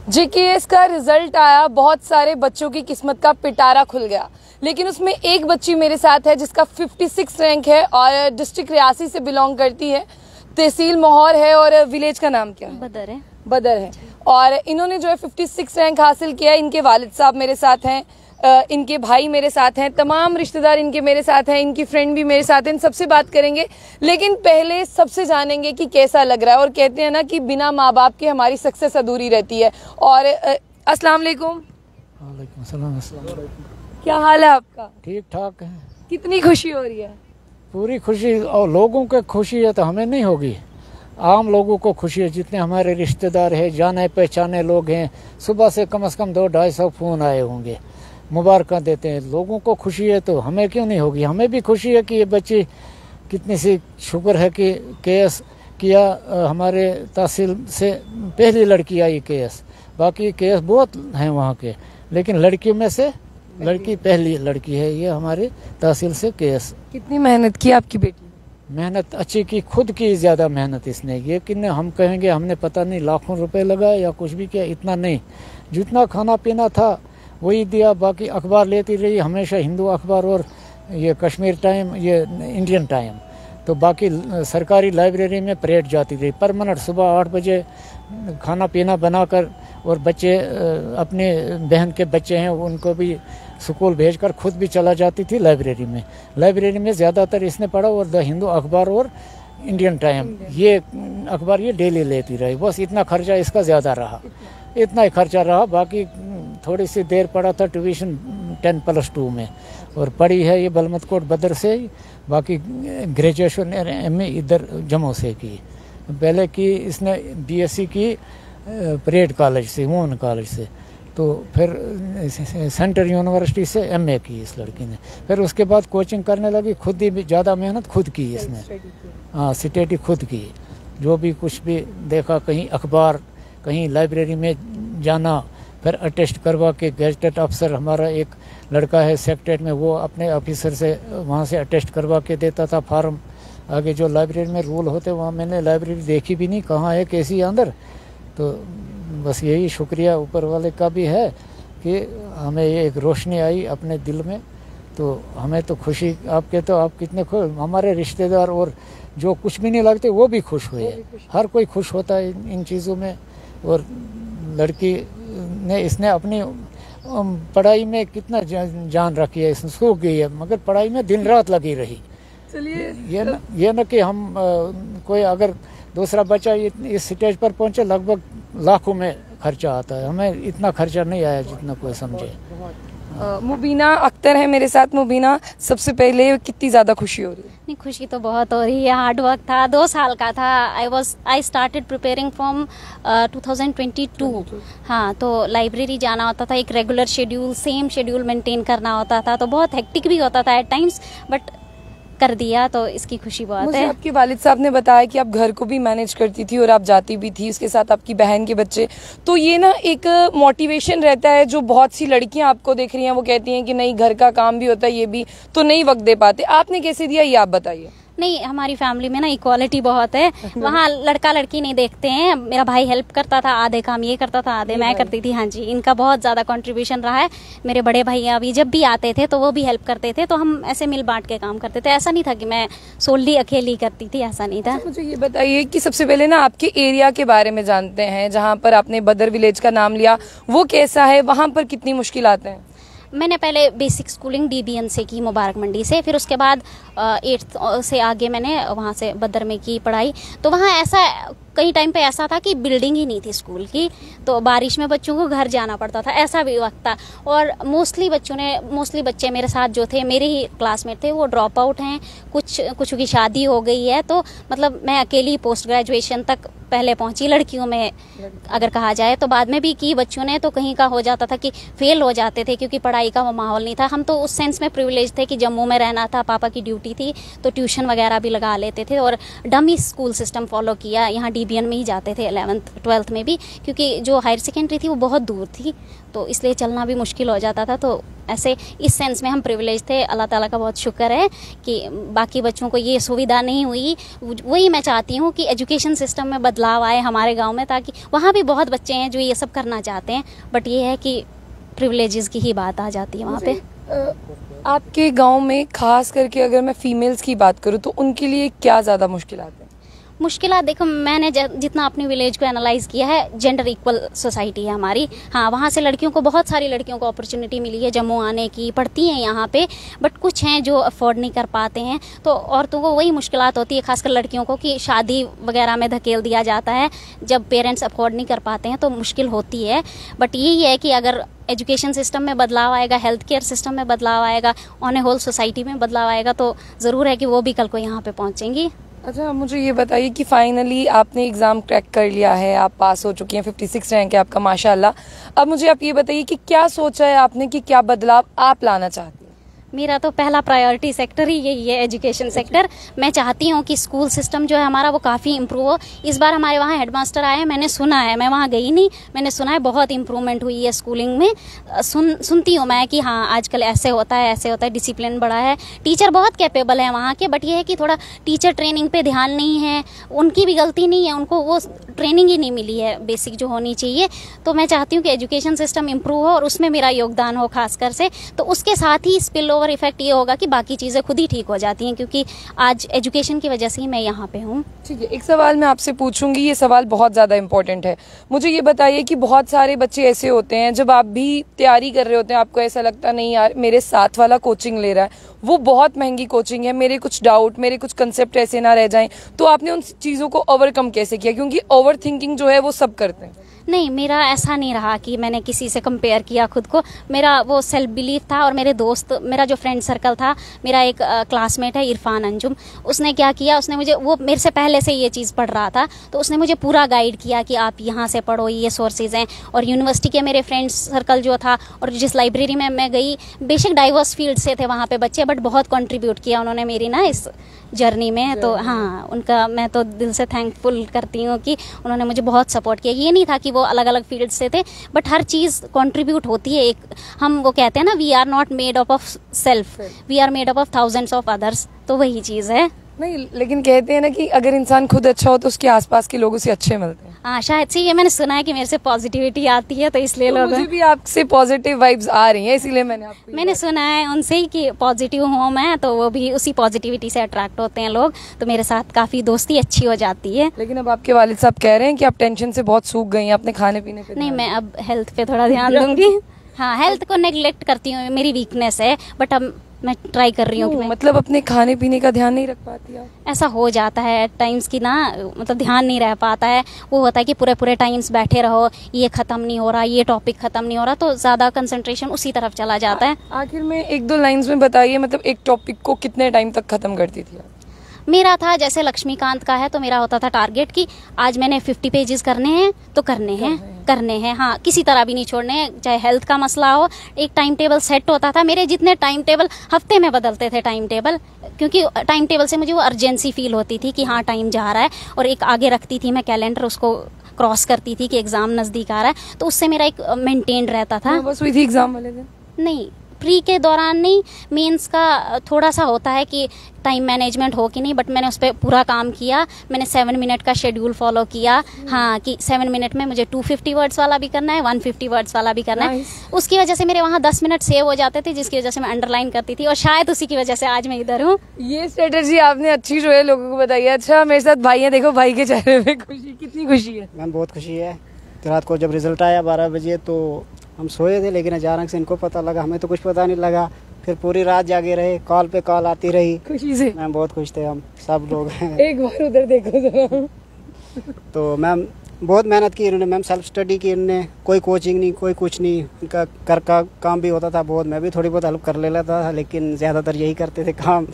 JKS का result आया, बहुत सारे बच्चों की किस्मत का पिटारा खुल गया, लेकिन उसमें एक बच्ची मेरे साथ है जिसका 56 रैंक है और डिस्ट्रिक्ट रियासी से बिलोंग करती है, तहसील मोहर है और विलेज का नाम क्या है? बदर है। और इन्होंने जो है 56 रैंक हासिल किया है। इनके वालिद साहब मेरे साथ हैं, इनके भाई मेरे साथ हैं, तमाम रिश्तेदार इनके मेरे साथ हैं, इनकी फ्रेंड भी मेरे साथ हैं। इन सबसे बात करेंगे, लेकिन पहले सबसे जानेंगे कि कैसा लग रहा है। और कहते हैं ना कि बिना माँ बाप के हमारी सक्सेस अधूरी रहती है। और अस्सलाम वालेकुम। वालेकुम सलाम। क्या हाल है आपका? ठीक ठाक है। कितनी खुशी हो रही है? पूरी खुशी, और लोगों को खुशी है तो हमें नहीं होगी? आम लोगों को खुशी है, जितने हमारे रिश्तेदार हैं, जाने पहचाने लोग हैं, सुबह से कम 200-250 फ़ोन आए होंगे, मुबारक देते हैं। लोगों को खुशी है तो हमें क्यों नहीं होगी? हमें भी खुशी है कि ये बच्ची, कितनी सी शुक्र है कि केएस किया। हमारे तहसील से पहली लड़की आई केएस, बाकी केएस बहुत हैं वहाँ के, लेकिन लड़कियों में से लड़की पहली लड़की है ये हमारे तहसील से केएस। कितनी मेहनत की आपकी बेटी? मेहनत अच्छी की, खुद की ज़्यादा मेहनत इसने। ये कि हम कहेंगे हमने पता नहीं लाखों रुपए लगाए या कुछ भी किया, इतना नहीं। जितना खाना पीना था वही दिया। बाकी अखबार लेती रही हमेशा, हिंदू अखबार और ये कश्मीर टाइम, ये इंडियन टाइम। तो बाकी सरकारी लाइब्रेरी में परेड जाती रही परमानेंट। सुबह 8 बजे खाना पीना बनाकर, और बच्चे अपने बहन के बच्चे हैं उनको भी स्कूल भेजकर खुद भी चला जाती थी लाइब्रेरी में। लाइब्रेरी में ज़्यादातर इसने पढ़ा, और द हिंदू अखबार और इंडियन टाइम, ये अखबार ये डेली लेती रही। बस इतना खर्चा इसका ज़्यादा रहा, इतना ही खर्चा रहा। बाकी थोड़ी सी देर पढ़ा था ट्यूशन 10+2 में, और पढ़ी है ये बलमतकोट बदर से। बाकी ग्रेजुएशन एमए इधर जम्मू से की। पहले की इसने बीएससी की परेड कॉलेज से, वुमेन कॉलेज से। तो फिर सेंटर यूनिवर्सिटी से एमए की इस लड़की ने। फिर उसके बाद कोचिंग करने लगी, खुद ही ज़्यादा मेहनत खुद की इसने। हाँ, स्टडी खुद की। जो भी कुछ भी देखा, कहीं अखबार, कहीं लाइब्रेरी में जाना, फिर अटेस्ट करवा के गैजेटेड अफसर, हमारा एक लड़का है सेक्रेटरीट में, वो अपने ऑफिसर से वहाँ से अटेस्ट करवा के देता था फार्म। आगे जो लाइब्रेरी में रूल होते, वहाँ मैंने लाइब्रेरी देखी भी नहीं, कहाँ है कैसी है अंदर। तो बस यही शुक्रिया ऊपर वाले का भी है कि हमें ये एक रोशनी आई अपने दिल में। तो हमें तो खुशी, आपके तो आप कितने खुश, हमारे रिश्तेदार और जो कुछ भी नहीं लगते वो भी खुश हुए। हर कोई खुश होता है इन चीज़ों में। और लड़की ने, इसने अपनी पढ़ाई में कितना जान रखी है, इसने सो गई है, मगर पढ़ाई में दिन रात लगी रही। चलिए, ये न कि हम कोई अगर दूसरा बच्चा इस स्टेज पर पहुंचे, लगभग लाखों में खर्चा आता है। हमें इतना खर्चा नहीं आया जितना कोई समझे। मुबीना अख्तर है मेरे साथ। मुबीना, सबसे पहले कितनी ज़्यादा खुशी हो रही है? नहीं, खुशी तो बहुत हो रही है। हार्ड वर्क था, 2 साल का था। I started preparing from 2022। हाँ, तो लाइब्रेरी जाना होता था, एक regular schedule, same schedule maintain करना होता था, तो बहुत हेक्टिक भी होता था एट टाइम्स, बट कर दिया, तो इसकी खुशी बहुत मुझे है। आपके वालिद साहब ने बताया कि आप घर को भी मैनेज करती थी और आप जाती भी थी, उसके साथ आपकी बहन के बच्चे। तो ये ना एक मोटिवेशन रहता है, जो बहुत सी लड़कियां आपको देख रही हैं, वो कहती हैं कि नहीं, घर का काम भी होता है, ये भी, तो नहीं वक्त दे पाते। आपने कैसे दिया, ये आप बताइए। नहीं, हमारी फैमिली में ना इक्वालिटी बहुत है। वहाँ लड़का लड़की नहीं देखते हैं। मेरा भाई हेल्प करता था, आधे काम ये करता था, आधे मैं करती थी। हाँ जी, इनका बहुत ज़्यादा कंट्रीब्यूशन रहा है। मेरे बड़े भैया भी जब भी आते थे तो वो भी हेल्प करते थे, तो हम ऐसे मिल बांट के काम करते थे। ऐसा नहीं था कि मैं सोली अकेली करती थी, ऐसा नहीं था। मुझे ये बताइए कि सबसे पहले ना आपके एरिया के बारे में जानते हैं, जहाँ पर आपने बदर विलेज का नाम लिया, वो कैसा है, वहाँ पर कितनी मुश्किलात हैं? मैंने पहले बेसिक स्कूलिंग डीबीएन से की, मुबारक मंडी से। फिर उसके बाद 8th से आगे मैंने वहाँ से बदर में की पढ़ाई। तो वहाँ ऐसा, कई टाइम पे ऐसा था कि बिल्डिंग ही नहीं थी स्कूल की, तो बारिश में बच्चों को घर जाना पड़ता था, ऐसा भी वक्त था। और मोस्टली बच्चे मेरे साथ जो थे, मेरे ही क्लासमेट थे, वो ड्रॉप आउट हैं। कुछ की शादी हो गई है, तो मतलब मैं अकेली पोस्ट ग्रेजुएशन तक पहले पहुंची लड़कियों में अगर कहा जाए, तो बाद में भी की बच्चों ने। तो कहीं का हो जाता था कि फेल हो जाते थे, क्योंकि पढ़ाई का वो माहौल नहीं था। हम तो उस सेंस में प्रिविलेज थे कि जम्मू में रहना था, पापा की ड्यूटी थी, तो ट्यूशन वगैरह भी लगा लेते थे। और डमी स्कूल सिस्टम फॉलो किया, यहाँ डीबीएन में ही जाते थे 11th 12th में भी, क्योंकि जो हायर सेकेंडरी थी वो बहुत दूर थी, तो इसलिए चलना भी मुश्किल हो जाता था। तो ऐसे इस सेंस में हम प्रिविलेज थे। अल्लाह ताला का बहुत शुक्र है कि बाकी बच्चों को ये सुविधा नहीं हुई। वही मैं चाहती हूँ कि एजुकेशन सिस्टम में बदलाव आए हमारे गाँव में, ताकि वहाँ भी बहुत बच्चे हैं जो ये सब करना चाहते हैं, बट ये है कि प्रिविलेजेस की ही बात आ जाती है वहाँ पे। आपके गांव में खास करके अगर मैं फीमेल्स की बात करूं तो उनके लिए क्या ज़्यादा मुश्किलात हैं? मुश्किलात देखो, मैंने जितना अपनी विलेज को एनालाइज किया है, जेंडर इक्वल सोसाइटी है हमारी। हाँ, वहाँ से लड़कियों को, बहुत सारी लड़कियों को अपॉर्चुनिटी मिली है जम्मू आने की, पढ़ती हैं यहाँ पे, बट कुछ हैं जो अफोर्ड नहीं कर पाते हैं। तो औरतों को वही मुश्किलात होती है, खासकर लड़कियों को, कि शादी वगैरह में धकेल दिया जाता है। जब पेरेंट्स अफोर्ड नहीं कर पाते हैं तो मुश्किल होती है। बट यही है कि अगर एजुकेशन सिस्टम में बदलाव आएगा, हेल्थ केयर सिस्टम में बदलाव आएगा, ऑन ए होल सोसाइटी में बदलाव आएगा, तो ज़रूर है कि वो भी कल को यहाँ पे पहुँचेंगी। अच्छा, मुझे ये बताइए कि फाइनली आपने एग्ज़ाम क्रैक कर लिया है, आप पास हो चुकी हैं, 56 रैंक है आपका माशाल्लाह। अब मुझे आप ये बताइए कि क्या सोचा है आपने कि क्या बदलाव आप लाना चाहती हैं? मेरा तो पहला प्रायोरिटी सेक्टर ही यही है, एजुकेशन सेक्टर। मैं चाहती हूँ कि स्कूल सिस्टम जो है हमारा वो काफ़ी इम्प्रूव हो। इस बार हमारे वहाँ हेडमास्टर आए, मैंने सुना है, मैं वहाँ गई नहीं, मैंने सुना है बहुत इम्प्रूवमेंट हुई है स्कूलिंग में। सुनती हूँ मैं कि हाँ आजकल ऐसे होता है, ऐसे होता है, डिसिप्लिन बढ़ा है, टीचर बहुत कैपेबल है वहाँ के। बट ये है कि थोड़ा टीचर ट्रेनिंग पे ध्यान नहीं है, उनकी भी गलती नहीं है, उनको वो ट्रेनिंग ही नहीं मिली है बेसिक जो होनी चाहिए। तो मैं चाहती हूँ कि एजुकेशन सिस्टम इम्प्रूव हो और उसमें मेरा योगदान हो खासकर से। तो उसके साथ ही स्पिल ओवर इफेक्ट ये होगा कि बाकी चीज़ें खुद ही ठीक हो जाती हैं, क्योंकि आज एजुकेशन की वजह से ही मैं यहाँ पे हूँ। ठीक है, एक सवाल मैं आपसे पूछूंगी, ये सवाल बहुत ज़्यादा इंपॉर्टेंट है। मुझे ये बताइए कि बहुत सारे बच्चे ऐसे होते हैं, जब आप भी तैयारी कर रहे होते हैं, आपको ऐसा लगता नहीं यार मेरे साथ वाला कोचिंग ले रहा है, वो बहुत महंगी कोचिंग है, मेरे कुछ डाउट, मेरे कुछ कंसेप्ट ऐसे ना रह जाएं, तो आपने उन चीज़ों को ओवरकम कैसे किया? क्योंकि ओवर थिंकिंग जो है वो सब करते हैं। नहीं, मेरा ऐसा नहीं रहा कि मैंने किसी से कंपेयर किया खुद को। मेरा वो सेल्फ बिलीफ था। और मेरे दोस्त, मेरा जो फ्रेंड सर्कल था, मेरा एक क्लासमेट है इरफान अंजुम, उसने क्या किया, उसने मुझे, वो मेरे से पहले से ये चीज़ पढ़ रहा था, तो उसने मुझे पूरा गाइड किया कि आप यहाँ से पढ़ो, ये सोर्सेज हैं। और यूनिवर्सिटी के मेरे फ्रेंड्स सर्कल जो था, और जिस लाइब्रेरी में मैं गई, बेशक डाइवर्स फील्ड से थे वहाँ पे बच्चे, बट बहुत कंट्रीब्यूट किया उन्होंने मेरी ना इस जर्नी में। तो हाँ, उनका मैं तो दिल से थैंकफुल करती हूँ कि उन्होंने मुझे बहुत सपोर्ट किया। ये नहीं था कि वो अलग अलग फील्ड से थे, बट हर चीज़ कंट्रीब्यूट होती है। एक हम वो कहते हैं ना, we are not made up of self, we are made up of thousands of others. तो वही चीज़ है। नहीं, लेकिन कहते हैं ना कि अगर इंसान खुद अच्छा हो तो उसके आसपास के लोग उसे अच्छे मिलते हैं। हाँ, शायद से ये मैंने सुना है कि मेरे से पॉजिटिविटी आती है, तो इसलिए लोग, मुझे भी आपसे पॉजिटिव वाइब्स आ रही हैं, इसीलिए मैंने सुना है उनसे ही कि पॉजिटिव हूँ मैं, तो वो भी उसी पॉजिटिविटी से अट्रैक्ट होते हैं लोग, तो मेरे साथ काफ़ी दोस्ती अच्छी हो जाती है। लेकिन अब आपके वालिद साहब कह रहे हैं कि आप टेंशन से बहुत सूख गई हैं, अपने खाने पीने पे नहीं, मैं अब हेल्थ पे थोड़ा ध्यान दूंगी। हाँ, हेल्थ को नेग्लेक्ट करती हूँ, मेरी वीकनेस है, बट अब मैं ट्राई कर रही हूँ। मतलब अपने खाने पीने का ध्यान नहीं रख पाती आप? ऐसा हो जाता है एट टाइम्स की ना, मतलब ध्यान नहीं रह पाता है। वो होता है कि पूरे टाइम्स बैठे रहो, ये ख़त्म नहीं हो रहा, ये टॉपिक ख़त्म नहीं हो रहा, तो ज़्यादा कंसंट्रेशन उसी तरफ चला जाता है। आखिर में एक दो लाइंस में बताइए, मतलब एक टॉपिक को कितने टाइम तक ख़त्म करती थी आप? मेरा था, जैसे लक्ष्मीकांत का है, तो मेरा होता था टारगेट कि आज मैंने 50 पेजेस करने हैं तो करने हैं। हाँ, किसी तरह भी नहीं छोड़ने हैं, चाहे हेल्थ का मसला हो। एक टाइम टेबल सेट होता था। मेरे जितने टाइम टेबल, हफ्ते में बदलते थे टाइम टेबल, क्योंकि टाइम टेबल से मुझे वो अर्जेंसी फील होती थी कि हाँ टाइम जा रहा है। और एक आगे रखती थी मैं कैलेंडर, उसको क्रॉस करती थी कि एग्ज़ाम नज़दीक आ रहा है, तो उससे मेरा एक मेंटेन रहता था। बस हुई थी एग्ज़ाम वाले दिन? नहीं, प्री के दौरान नहीं, मेंस का थोड़ा सा होता है कि टाइम मैनेजमेंट हो कि नहीं, बट मैंने उस पर पूरा काम किया। मैंने 7 मिनट का शेड्यूल फॉलो किया। हाँ, कि 7 मिनट में मुझे 250 वर्ड्स वाला भी करना है, 150 वर्ड्स वाला भी करना है। उसकी वजह से मेरे वहाँ 10 मिनट सेव हो जाते थे, जिसकी वजह से मैं अंडरलाइन करती थी, और शायद उसी की वजह से आज मैं इधर हूँ। ये स्ट्रेटेजी आपने अच्छी जो है लोगों को बताई है। अच्छा, मेरे साथ भाई है, देखो भाई के चेहरे पे खुशी, कितनी खुशी है? मैम बहुत खुशी है। तो रात को जब रिजल्ट आया 12 बजे, तो हम सोए थे, लेकिन अचानक से इनको पता लगा, हमें तो कुछ पता नहीं लगा। फिर पूरी रात जागे रहे, कॉल पे कॉल आती रही, खुशी से। मैम बहुत खुश थे हम सब लोग। एक बार उधर देखो तो मैम बहुत मेहनत की इन्होंने, मैम सेल्फ स्टडी की इन्होंने, कोई कोचिंग नहीं, कोई कुछ नहीं, उनका घर का काम भी होता था बहुत, मैं भी थोड़ी बहुत हेल्प कर ले लेता था, लेकिन ज़्यादातर यही करते थे काम।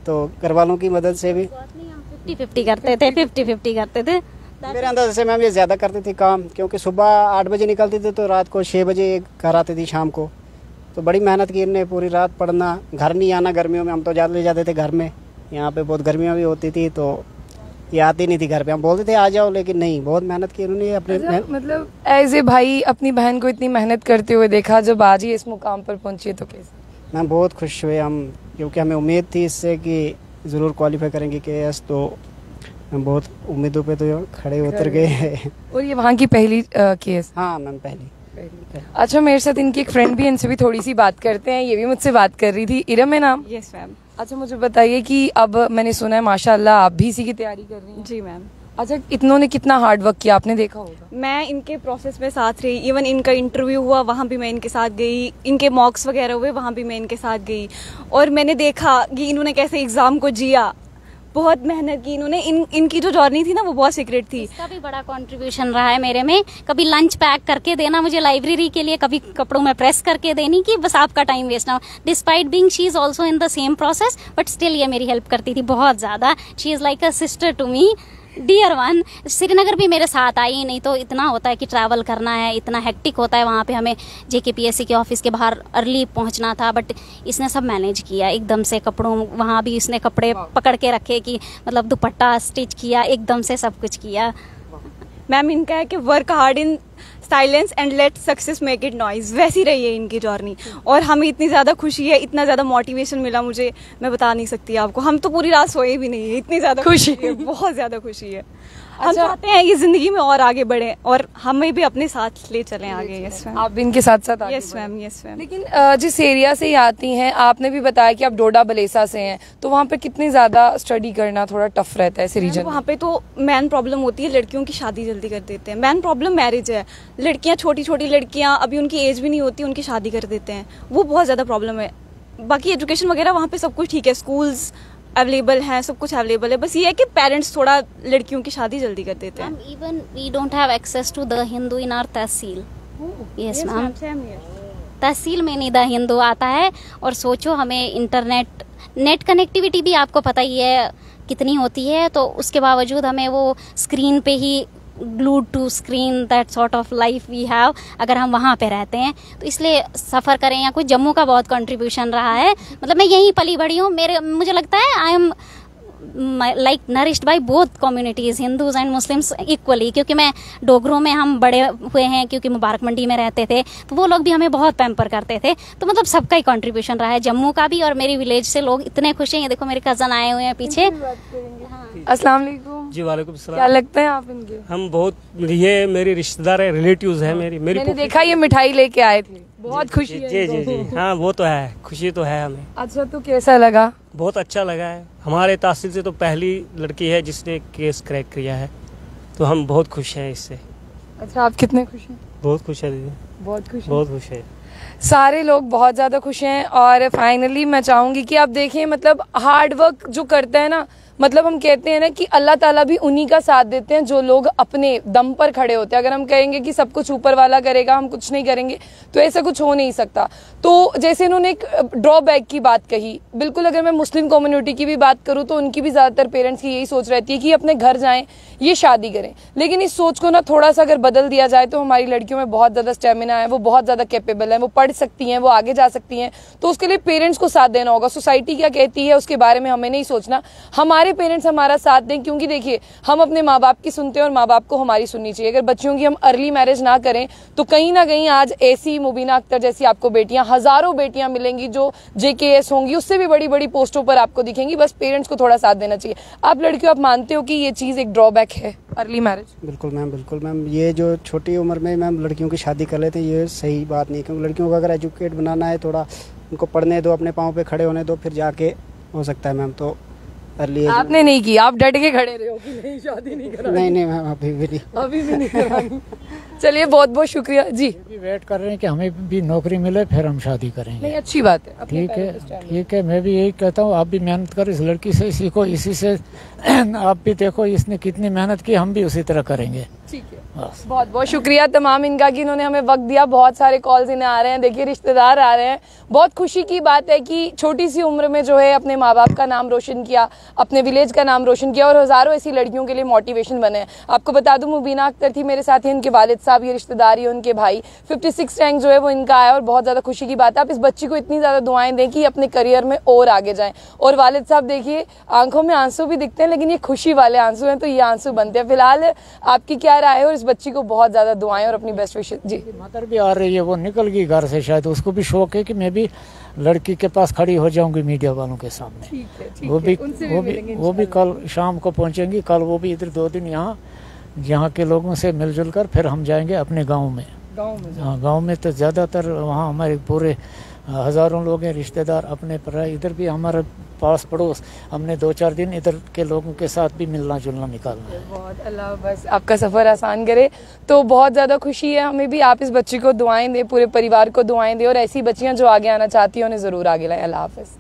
तो घर वालों की मदद से भी 50-50 करते थे, 50-50 करते थे। मेरे अंदाज से मैम ये ज़्यादा करते थे काम, क्योंकि सुबह 8 बजे निकलते थे तो रात को 6 बजे घर आते थे शाम को। तो बड़ी मेहनत की इन्होंने, पूरी रात पढ़ना, घर नहीं आना गर्मियों में, हम तो ज़्यादा ले जाते थे घर में, यहाँ पे बहुत गर्मियाँ भी होती थी, तो ये आती नहीं थी घर पे, हम बोलते थे आ जाओ, लेकिन नहीं, बहुत मेहनत की उन्होंने अपने। मतलब एज ए भाई अपनी बहन को इतनी मेहनत करते हुए देखा, जब आज ही इस मुकाम पर पहुंची है तो कैसे? मैम बहुत खुश हुए हम, क्योंकि हमें उम्मीद थी इससे कि ज़रूर क्वालिफाई करेंगे KS, तो हम बहुत उम्मीदों पे तो खड़े उतर गए। और ये वहाँ की पहली केस? हाँ मैम, पहली। अच्छा, मेरे साथ इनकी एक फ्रेंड भी है, इनसे भी थोड़ी सी बात करते हैं। ये भी मुझसे बात कर रही थी। इरम है नाम? Yes ma'am. अच्छा, मुझे बताइए कि अब मैंने सुना है माशाल्लाह आप भी इसी की तैयारी कर रही हैं? जी मैम। अच्छा, इन्होंने कितना हार्ड वर्क किया आपने देखा होगा? मैं इनके प्रोसेस में साथ रही, इवन इनका इंटरव्यू हुआ वहाँ भी मैं इनके साथ गई, इनके मॉक्स वगैरह हुए वहाँ भी मैं इनके साथ गई, और मैंने देखा कि इन्होंने कैसे एग्ज़ाम को जिया, बहुत मेहनत की इन्होंने। इनकी जो जर्नी थी ना वो बहुत सीक्रेट थी। इसका भी बड़ा कंट्रीब्यूशन रहा है मेरे में। कभी लंच पैक करके देना मुझे लाइब्रेरी के लिए, कभी कपड़ों में प्रेस करके देनी कि बस आपका टाइम वेस्ट ना हो। Despite being she is also in the same process, but still ये मेरी हेल्प करती थी बहुत ज़्यादा। She is like a sister to me, dear one. Srinagar भी मेरे साथ आई, नहीं तो इतना होता है कि ट्रैवल करना है, इतना हेक्टिक होता है वहाँ पे, हमें JKPSC के ऑफिस के बाहर अर्ली पहुँचना था, बट इसने सब मैनेज किया एकदम से। कपड़ों वहाँ भी इसने कपड़े पकड़ के रखे कि मतलब दुपट्टा स्टिच किया, एकदम से सब कुछ किया। मैम इनका है कि work hard in silence and let success make it noise, वैसी रही है इनकी जर्नी। और हमें इतनी ज़्यादा खुशी है, इतना ज़्यादा मोटिवेशन मिला मुझे, मैं बता नहीं सकती आपको। हम तो पूरी रात सोए भी नहीं है, इतनी ज़्यादा खुशी है, बहुत ज़्यादा खुशी है। हम चाहते हैं ये जिंदगी में और आगे बढ़े और हमें भी अपने साथ ले चलें आगे। Yes ma'am. आप भी इनके साथ साथ आगे यस बढ़ें। Ma'am, yes ma'am. लेकिन जिस एरिया से ये आती हैं, आपने भी बताया कि आप डोडा बलेसा से हैं, तो वहाँ पे कितनी ज्यादा स्टडी करना थोड़ा टफ रहता है ऐसे रीजन? वहाँ पे तो मेन प्रॉब्लम होती है लड़कियों की शादी जल्दी कर देते हैं। मेन प्रॉब्लम मैरिज है। लड़कियाँ, छोटी छोटी लड़कियाँ, अभी उनकी एज भी नहीं होती, उनकी शादी कर देते हैं, वो बहुत ज़्यादा प्रॉब्लम है। बाकी एजुकेशन वगैरह वहाँ पे सब कुछ ठीक है, स्कूल्स अवेलेबल हैं, सब कुछ अवेलेबल है, बस ये है कि पेरेंट्स थोड़ा लड़कियों की शादी जल्दी कर देते हैं। Even we don't have access to the Hindu in our tehsil. Yes ma'am, तहसील में नहीं द हिंदू आता है। और सोचो हमें नेट कनेक्टिविटी भी आपको पता ही है कितनी होती है, तो उसके बावजूद हमें वो स्क्रीन पे ही glued to screen, that sort of life we have, अगर हम वहाँ पे रहते हैं तो इसलिए सफ़र करें या कुछ। जम्मू का बहुत कंट्रीब्यूशन रहा है, मतलब मैं यहीं पली बड़ी हूँ। मुझे लगता है I am like nourished by both communities, Hindus and Muslims equally, क्योंकि मैं डोगरों में हम बड़े हुए हैं, क्योंकि मुबारक मंडी में रहते थे, तो वो लोग भी हमें बहुत पैम्पर करते थे। तो मतलब सबका ही कंट्रीब्यूशन रहा है, जम्मू का भी, और मेरी विलेज से लोग इतने खुश हैं। ये देखो मेरे कजन आए हुए हैं पीछे। अस्सलाम वालेकुम। जी वालेकुम सलाम। क्या लगते हैं आप इनके? हम बहुत, ये मेरी रिश्तेदार है, रिलेटिव्स है मेरी मैंने देखा ये मिठाई लेके आए थे, बहुत खुशी है जी जी इनको। जी, हाँ वो तो है, खुशी तो है हमें। अच्छा, तो कैसा लगा? बहुत अच्छा लगा है। हमारे तहसील से तो पहली लड़की है जिसने केस क्रैक किया है, तो हम बहुत खुश हैं इससे। अच्छा, आप कितने खुश हैं? बहुत खुश है दीदी, बहुत खुश हैं। बहुत खुश है। सारे लोग बहुत ज़्यादा खुश हैं। और फाइनली मैं चाहूँगी कि आप देखें, मतलब हार्ड वर्क जो करते हैं ना, मतलब हम कहते हैं ना कि अल्लाह ताला भी उन्हीं का साथ देते हैं जो लोग अपने दम पर खड़े होते हैं। अगर हम कहेंगे कि सब कुछ ऊपर वाला करेगा, हम कुछ नहीं करेंगे, तो ऐसा कुछ हो नहीं सकता। तो जैसे इन्होंने एक ड्रॉबैक की बात कही, बिल्कुल अगर मैं मुस्लिम कम्युनिटी की भी बात करूँ तो उनकी भी ज़्यादातर पेरेंट्स की यही सोच रहती है कि अपने घर जाएँ, ये शादी करें। लेकिन इस सोच को ना थोड़ा सा अगर बदल दिया जाए तो हमारी लड़कियों में बहुत ज़्यादा स्टेमिना है, वो बहुत ज़्यादा कैपेबल है, वो पढ़ सकती हैं, वो आगे जा सकती हैं। तो उसके लिए पेरेंट्स को साथ देना होगा। सोसाइटी क्या कहती है उसके बारे में हमें नहीं सोचना, हमारे पेरेंट्स हमारा साथ दें। क्योंकि देखिए, हम अपने माँ बाप की सुनते हैं और माँ बाप को हमारी सुननी चाहिए। अगर बच्चियों की हम अर्ली मैरिज ना करें तो कहीं ना कहीं आज ऐसी मुबीना अख्तर जैसी आपको बेटियां, हजारों बेटियां मिलेंगी जो JKS होंगी, उससे भी बड़ी बड़ी पोस्टों पर आपको दिखेंगी। बस पेरेंट्स को थोड़ा साथ देना चाहिए। आप लड़कियों, आप मानते हो कि ये चीज़ एक ड्रॉबैक है, अर्ली मैरिज? बिल्कुल मैम, बिल्कुल मैम। ये जो छोटी उम्र में मैम लड़कियों की शादी कर लेते हैं, ये सही बात नहीं। क्योंकि लड़कियों को अगर एजुकेट बनाना है, थोड़ा उनको पढ़ने दो, अपने पाँव पे खड़े होने दो, फिर जाके हो सकता है मैम। तो अर्ली आपने नहीं की, आप डट के खड़े रहे हो कि नहीं शादी नहीं करानी? नहीं मैम, अभी भी नहीं, अभी भी नहीं करानी। चलिए, बहुत बहुत शुक्रिया जी। भी वेट कर रहे हैं कि हमें भी नौकरी मिले, फिर हम शादी करेंगे। नहीं, अच्छी बात है। ठीक है, ठीक है। मैं भी यही कहता हूँ, आप भी मेहनत करो, इस लड़की से सीखो, इसी से आप भी देखो इसने कितनी मेहनत की, हम भी उसी तरह करेंगे। ठीक है, बस। बहुत बहुत शुक्रिया तमाम इनका कि इन्होंने हमें वक्त दिया। बहुत सारे कॉल्स इन्हें आ रहे हैं, देखिए रिश्तेदार आ रहे हैं। बहुत खुशी की बात है कि छोटी सी उम्र में जो है अपने माँ बाप का नाम रोशन किया, अपने विलेज का नाम रोशन किया और हज़ारों ऐसी लड़कियों के लिए मोटिवेशन बने हैं। आपको बता दूं मुबीना अख्तर थी मेरे साथ ही, उनके वालिद साहब, ये रिश्तेदार, ये उनके भाई। 56 रैंक जो है वो इनका आया और बहुत ज़्यादा खुशी की बात है। आप इस बच्ची को इतनी ज़्यादा दुआएं दें कि अपने करियर में और आगे जाएं। और वालिद साहब देखिए आंखों में आंसू भी दिखते हैं, लेकिन ये खुशी वाले आंसू हैं, तो ये आंसू बनते हैं। फिलहाल आपकी क्या राय है? और इस बच्ची को बहुत ज़्यादा दुआएं और अपनी बेस्ट विशेस। जी, मदर भी आ रही है, वो निकल गई घर से, शायद उसको भी शौक है कि मैं भी लड़की के पास खड़ी हो जाऊंगी मीडिया वालों के सामने। ठीक है, वो भी कल शाम को पहुंचेंगी। कल वो भी इधर 2 दिन यहाँ के लोगों से मिलजुल कर फिर हम जाएंगे अपने गांव में। हाँ, गांव में तो ज़्यादातर वहाँ हमारे पूरे हज़ारों लोग हैं, रिश्तेदार अपने पर। इधर भी हमारे पास पड़ोस, हमने 2-4 दिन इधर के लोगों के साथ भी मिलना जुलना निकालना है। बहुत अल्लाह बस आपका सफ़र आसान करे। तो बहुत ज़्यादा खुशी है हमें भी। आप इस बच्ची को दुआएं दें, पूरे परिवार को दुआएं दें और ऐसी बच्चियां जो आगे आना चाहती हैं उन्हें ज़रूर आगे लाएं। अल्लाह हाफ़िज़।